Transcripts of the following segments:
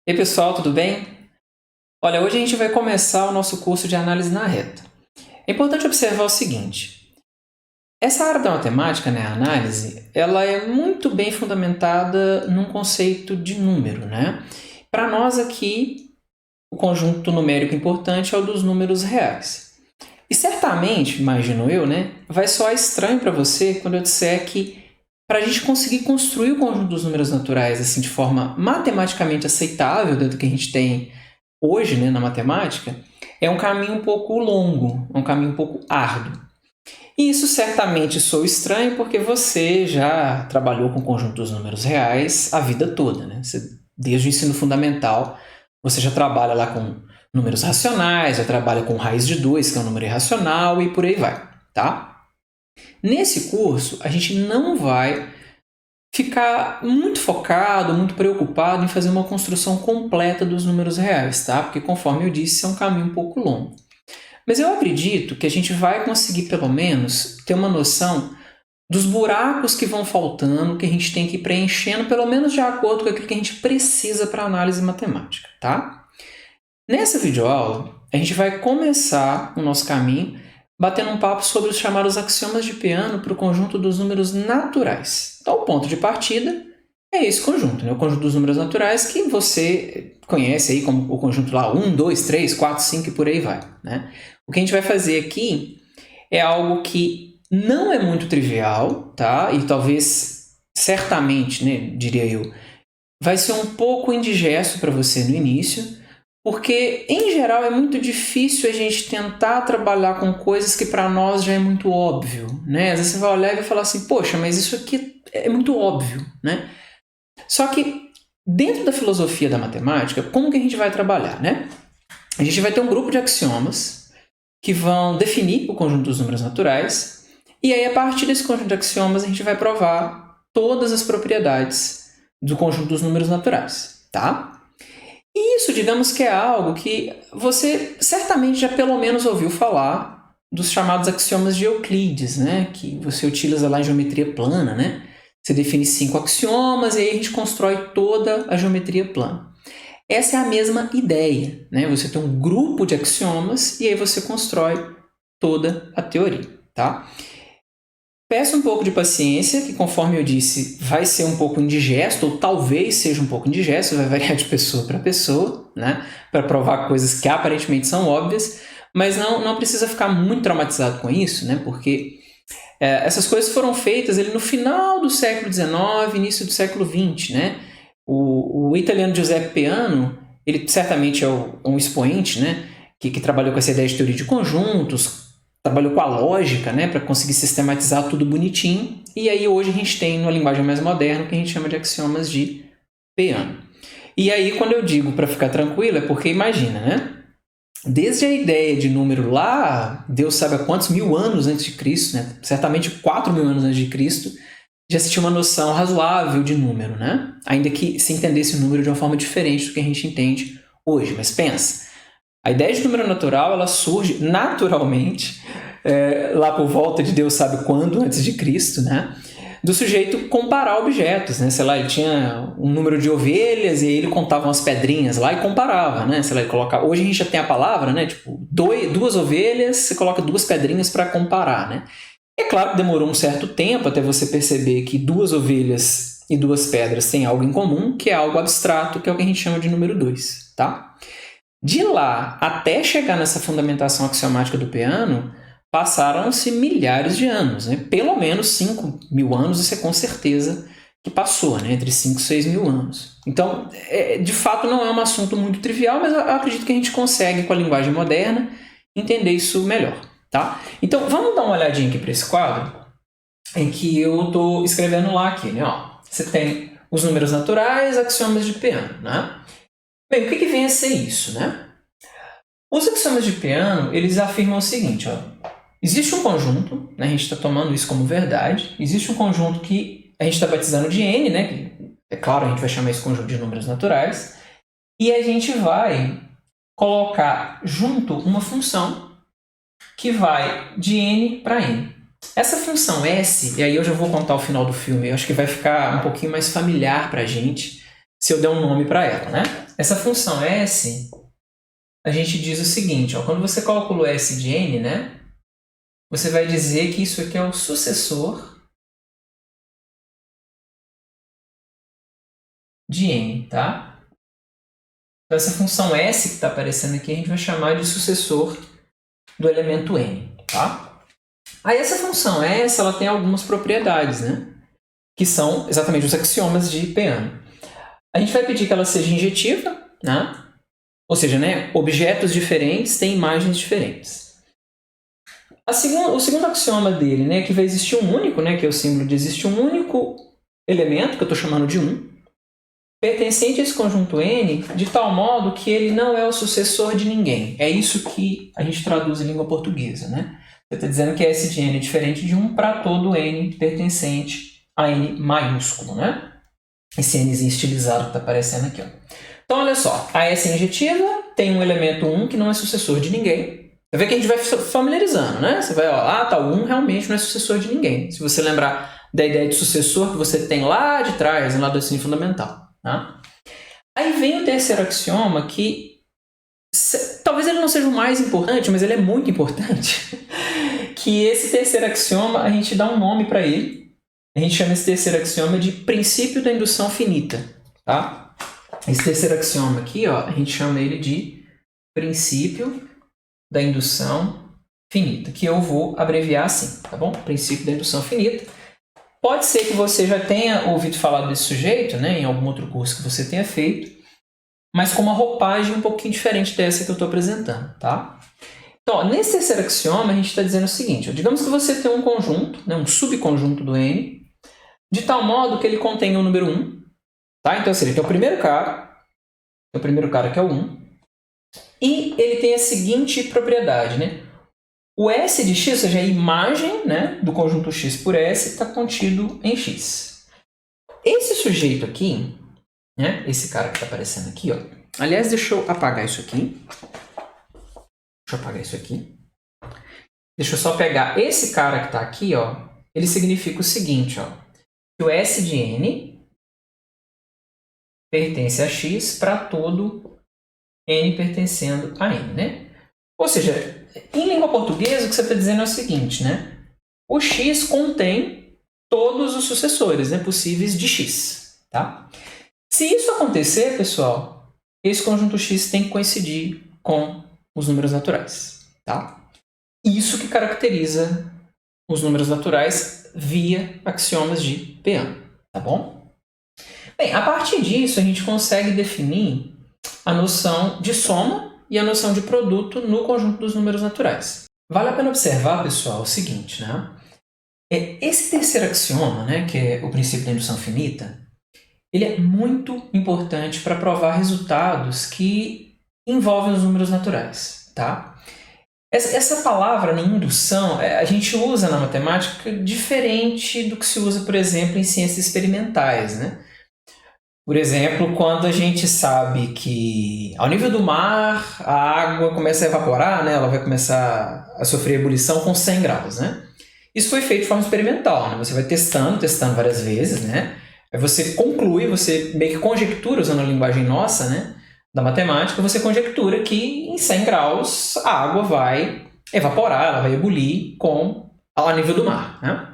E aí, pessoal, tudo bem? Olha, hoje a gente vai começar o nosso curso de análise na reta. É importante observar o seguinte: essa área da matemática, a análise, ela é muito bem fundamentada num conceito de número, Para nós aqui, o conjunto numérico importante é o dos números reais. E certamente, imagino eu, vai soar estranho para você quando eu disser que para a gente conseguir construir o conjunto dos números naturais assim de forma matematicamente aceitável dentro do que a gente tem hoje, na matemática, é um caminho um pouco longo, é um caminho um pouco árduo. E isso certamente soa estranho porque você já trabalhou com o conjunto dos números reais a vida toda, desde o ensino fundamental, você já trabalha lá com números racionais, já trabalha com raiz de 2, que é um número irracional, e por aí vai, tá? Nesse curso, a gente não vai ficar muito focado, muito preocupado em fazer uma construção completa dos números reais, tá? Porque, conforme eu disse, é um caminho um pouco longo. Mas eu acredito que a gente vai conseguir, pelo menos, ter uma noção dos buracos que vão faltando, que a gente tem que ir preenchendo, pelo menos de acordo com aquilo que a gente precisa para análise matemática, tá? Nessa videoaula, a gente vai começar o nosso caminho batendo um papo sobre os chamados axiomas de Peano para o conjunto dos números naturais. Então, o ponto de partida é esse conjunto, o conjunto dos números naturais que você conhece aí como o conjunto lá 1, 2, 3, 4, 5 e por aí vai. O que a gente vai fazer aqui é algo que não é muito trivial, tá? E talvez, certamente, diria eu, vai ser um pouco indigesto para você no início, porque, em geral, é muito difícil a gente tentar trabalhar com coisas que para nós já é muito óbvio, Às vezes você vai olhar e vai falar assim, poxa, mas isso aqui é muito óbvio, Só que, dentro da filosofia da matemática, como que a gente vai trabalhar, A gente vai ter um grupo de axiomas que vão definir o conjunto dos números naturais, e aí, a partir desse conjunto de axiomas, a gente vai provar todas as propriedades do conjunto dos números naturais, tá? E isso, digamos que é algo que você certamente já pelo menos ouviu falar dos chamados axiomas de Euclides, que você utiliza lá em geometria plana, Você define 5 axiomas e aí a gente constrói toda a geometria plana. Essa é a mesma ideia, Você tem um grupo de axiomas e aí você constrói toda a teoria, tá? Peço um pouco de paciência, que conforme eu disse, vai ser um pouco indigesto, ou talvez seja um pouco indigesto, vai variar de pessoa para pessoa, para provar coisas que aparentemente são óbvias, mas não precisa ficar muito traumatizado com isso, Porque essas coisas foram feitas no final do século XIX, início do século XX, O italiano Giuseppe Peano, ele certamente é um expoente, que trabalhou com essa ideia de teoria de conjuntos, trabalhou com a lógica, para conseguir sistematizar tudo bonitinho. E aí hoje a gente tem, numa linguagem mais moderna, o que a gente chama de axiomas de Peano. E aí, quando eu digo para ficar tranquilo, é porque imagina, Desde a ideia de número lá, Deus sabe há quantos mil anos antes de Cristo, certamente 4.000 anos antes de Cristo, já se tinha uma noção razoável de número, Ainda que se entendesse o número de uma forma diferente do que a gente entende hoje. Mas pensa, a ideia de número natural ela surge naturalmente lá por volta de Deus sabe quando, antes de Cristo, do sujeito comparar objetos, Sei lá, ele tinha um número de ovelhas e ele contava umas pedrinhas lá e comparava, Sei lá, ele colocava... Hoje a gente já tem a palavra, tipo, 2 ovelhas, você coloca 2 pedrinhas para comparar, É claro que demorou um certo tempo até você perceber que 2 ovelhas e 2 pedras têm algo em comum, que é algo abstrato, que é o que a gente chama de número 2, tá? De lá até chegar nessa fundamentação axiomática do Peano, passaram-se milhares de anos, Pelo menos 5.000 anos, isso é com certeza que passou, Entre 5 e 6.000 anos. Então, de fato, não é um assunto muito trivial, mas eu acredito que a gente consegue, com a linguagem moderna, entender isso melhor, tá? Então, vamos dar uma olhadinha aqui para esse quadro, em que eu estou escrevendo lá aqui, Você tem os números naturais, axiomas de Peano, Bem, o que vem a ser isso, Os axiomas de Peano, eles afirmam o seguinte, existe um conjunto, a gente está tomando isso como verdade, existe um conjunto que a gente está batizando de N, que, é claro, a gente vai chamar esse conjunto de números naturais, e a gente vai colocar junto uma função que vai de N para N. Essa função S, e aí eu já vou contar o final do filme, eu acho que vai ficar um pouquinho mais familiar para a gente se eu der um nome para ela, essa função S, a gente diz o seguinte, ó, quando você calcula o S de n, né, você vai dizer que isso aqui é o sucessor de n, tá? Então, essa função S que está aparecendo aqui, a gente vai chamar de sucessor do elemento n, tá? Aí essa função S, ela tem algumas propriedades, né? Que são exatamente os axiomas de Peano. A gente vai pedir que ela seja injetiva, né? Ou seja, né, objetos diferentes têm imagens diferentes. O segundo axioma dele, né, é que vai existir um único, né, que é o símbolo de existe um único elemento, que eu estou chamando de 1, pertencente a esse conjunto N, de tal modo que ele não é o sucessor de ninguém. É isso que a gente traduz em língua portuguesa, né? Você está dizendo que S de N é diferente de 1 para todo N pertencente a N maiúsculo, né? Esse Nzinho estilizado que está aparecendo aqui, ó. Então, olha só, a S é injetiva, tem um elemento 1 que não é sucessor de ninguém. Você vê que a gente vai familiarizando, né? Você vai, ó, tá, o 1 realmente não é sucessor de ninguém. Se você lembrar da ideia de sucessor que você tem lá de trás, lá do ensino fundamental. Tá? Aí vem o terceiro axioma que talvez ele não seja o mais importante, mas ele é muito importante. Que esse terceiro axioma, a gente dá um nome para ele. A gente chama esse terceiro axioma de princípio da indução finita. Tá? Esse terceiro axioma aqui, ó, a gente chama ele de princípio da indução finita, que eu vou abreviar assim, tá bom? Princípio da indução finita. Pode ser que você já tenha ouvido falar desse sujeito, né, em algum outro curso que você tenha feito, mas com uma roupagem um pouquinho diferente dessa que eu estou apresentando, tá? Então, ó, nesse terceiro axioma, a gente está dizendo o seguinte, ó, digamos que você tem um conjunto, né, um subconjunto do N, de tal modo que ele contém o número 1, tá? Então, assim, ele tem o primeiro cara que é o 1, e ele tem a seguinte propriedade, né? O S de x, ou seja, a imagem, né, do conjunto x por S, está contido em x. Esse sujeito aqui, né, esse cara que está aparecendo aqui, ó. Aliás, deixa eu apagar isso aqui. Deixa eu só pegar esse cara que está aqui, ó. Ele significa o seguinte, ó, que o S de n pertence a x para todo n pertencendo a n, né? Ou seja, em língua portuguesa, o que você está dizendo é o seguinte, né? O x contém todos os sucessores, né, possíveis de x. Tá? Se isso acontecer, pessoal, esse conjunto x tem que coincidir com os números naturais. Tá? Isso que caracteriza os números naturais via axiomas de Peano. Tá bom? Bem, a partir disso, a gente consegue definir a noção de soma e a noção de produto no conjunto dos números naturais. Vale a pena observar, pessoal, o seguinte, né? Esse terceiro axioma, né, que é o princípio da indução finita, ele é muito importante para provar resultados que envolvem os números naturais, tá? Essa palavra, né, indução, a gente usa na matemática diferente do que se usa, por exemplo, em ciências experimentais, né? Por exemplo, quando a gente sabe que ao nível do mar a água começa a evaporar, né? Ela vai começar a sofrer ebulição com 100 graus, né? Isso foi feito de forma experimental, né? Você vai testando várias vezes, né? Aí você conclui, você meio que conjectura, usando a linguagem nossa, né, da matemática, você conjectura que em 100 graus a água vai evaporar, ela vai ebulir ao nível do mar, né?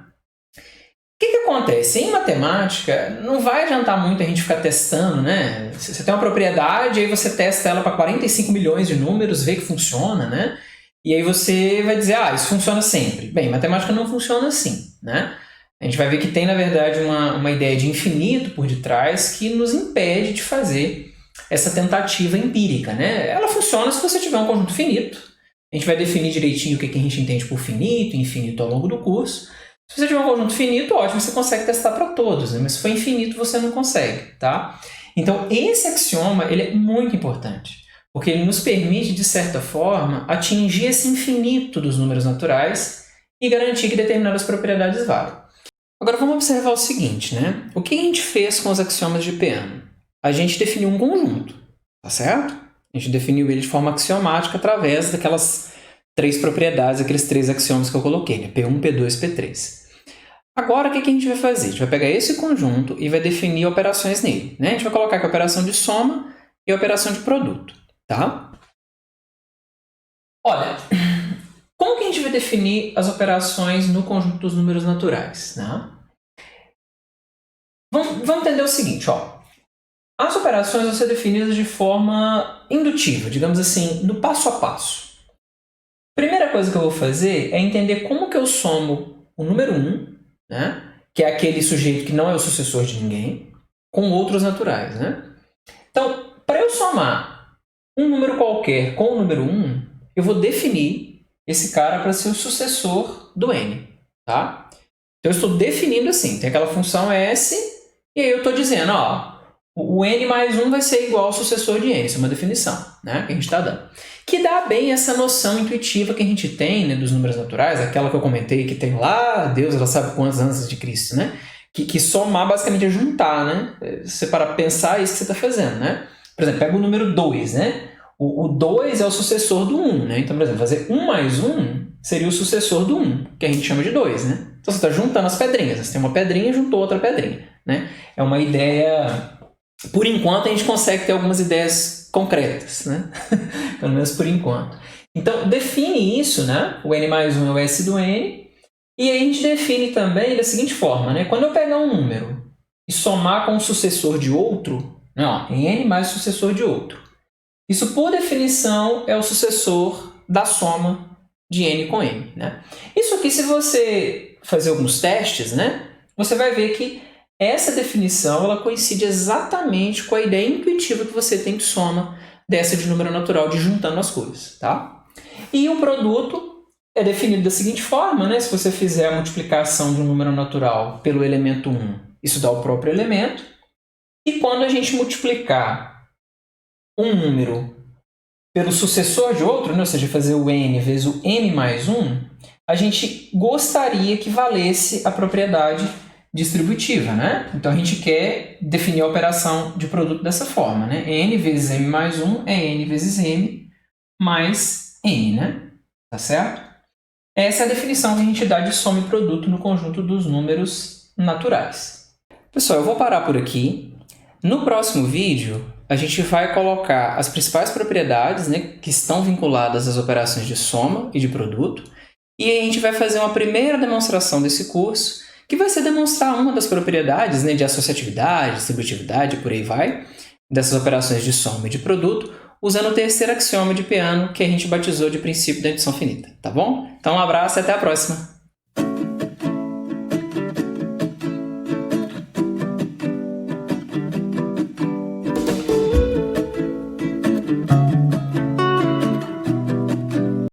O que acontece? Em matemática, não vai adiantar muito a gente ficar testando, né? Você tem uma propriedade, aí você testa ela para 45 milhões de números, vê que funciona, né? E aí você vai dizer, isso funciona sempre. Bem, matemática não funciona assim, né? A gente vai ver que tem, na verdade, uma ideia de infinito por detrás que nos impede de fazer essa tentativa empírica, né? Ela funciona se você tiver um conjunto finito. A gente vai definir direitinho o que a gente entende por finito e infinito ao longo do curso. Se você tiver um conjunto finito, ótimo, você consegue testar para todos, né? Mas se for infinito, você não consegue, tá? Então, esse axioma ele é muito importante, porque ele nos permite, de certa forma, atingir esse infinito dos números naturais e garantir que determinadas propriedades valem. Agora, vamos observar o seguinte, né? O que a gente fez com os axiomas de Peano? A gente definiu um conjunto, tá certo? A gente definiu ele de forma axiomática através daquelas 3 propriedades, aqueles 3 axiomas que eu coloquei, né? P1, P2, P3. Agora, o que a gente vai fazer? A gente vai pegar esse conjunto e vai definir operações nele, né? A gente vai colocar que a operação de soma e a operação de produto, tá? Olha, como que a gente vai definir as operações no conjunto dos números naturais, né? Vamos entender o seguinte, ó. As operações vão ser definidas de forma indutiva, digamos assim, no passo a passo. Primeira coisa que eu vou fazer é entender como que eu somo o número 1, né? Que é aquele sujeito que não é o sucessor de ninguém, com outros naturais, né? Então, para eu somar um número qualquer com o número 1, eu vou definir esse cara para ser o sucessor do n, tá? Então, eu estou definindo assim, tem aquela função s, e aí eu estou dizendo, ó, o n mais 1 vai ser igual ao sucessor de n, isso é uma definição, né, que a gente está dando. Que dá bem essa noção intuitiva que a gente tem, né, dos números naturais, aquela que eu comentei que tem lá, Deus ela sabe quantos anos de Cristo, né? Que somar basicamente é juntar, né? Você para pensar é isso que você está fazendo, né? Por exemplo, pega o número 2, né? O 2 é o sucessor do 1, né? Então, por exemplo, fazer 1 mais 1 seria o sucessor do 1, que a gente chama de 2, né? Então, você está juntando as pedrinhas. Você tem uma pedrinha e juntou outra pedrinha, né? É uma ideia... Por enquanto, a gente consegue ter algumas ideias concretas, né? Pelo menos por enquanto. Então, define isso, né? O n mais 1 é o s do n. E a gente define também da seguinte forma, né? Quando eu pegar um número e somar com o sucessor de outro, né? Ó, n mais o sucessor de outro. Isso, por definição, é o sucessor da soma de n com n, né? Isso aqui, se você fazer alguns testes, né? Você vai ver que essa definição ela coincide exatamente com a ideia intuitiva que você tem de soma dessa de número natural, de juntando as coisas, tá? E o produto é definido da seguinte forma, né? Se você fizer a multiplicação de um número natural pelo elemento 1, isso dá o próprio elemento. E quando a gente multiplicar um número pelo sucessor de outro, né? Ou seja, fazer o n vezes o n mais 1, a gente gostaria que valesse a propriedade distributiva, né? Então, a gente quer definir a operação de produto dessa forma, né? n vezes m mais 1 é n vezes m mais n, né? Tá certo? Essa é a definição que a gente dá de soma e produto no conjunto dos números naturais. Pessoal, eu vou parar por aqui. No próximo vídeo, a gente vai colocar as principais propriedades, né, que estão vinculadas às operações de soma e de produto. E a gente vai fazer uma primeira demonstração desse curso, que vai ser demonstrar uma das propriedades, né, de associatividade, distributividade e por aí vai, dessas operações de soma e de produto, usando o terceiro axioma de Peano, que a gente batizou de princípio da indução finita, tá bom? Então, um abraço e até a próxima!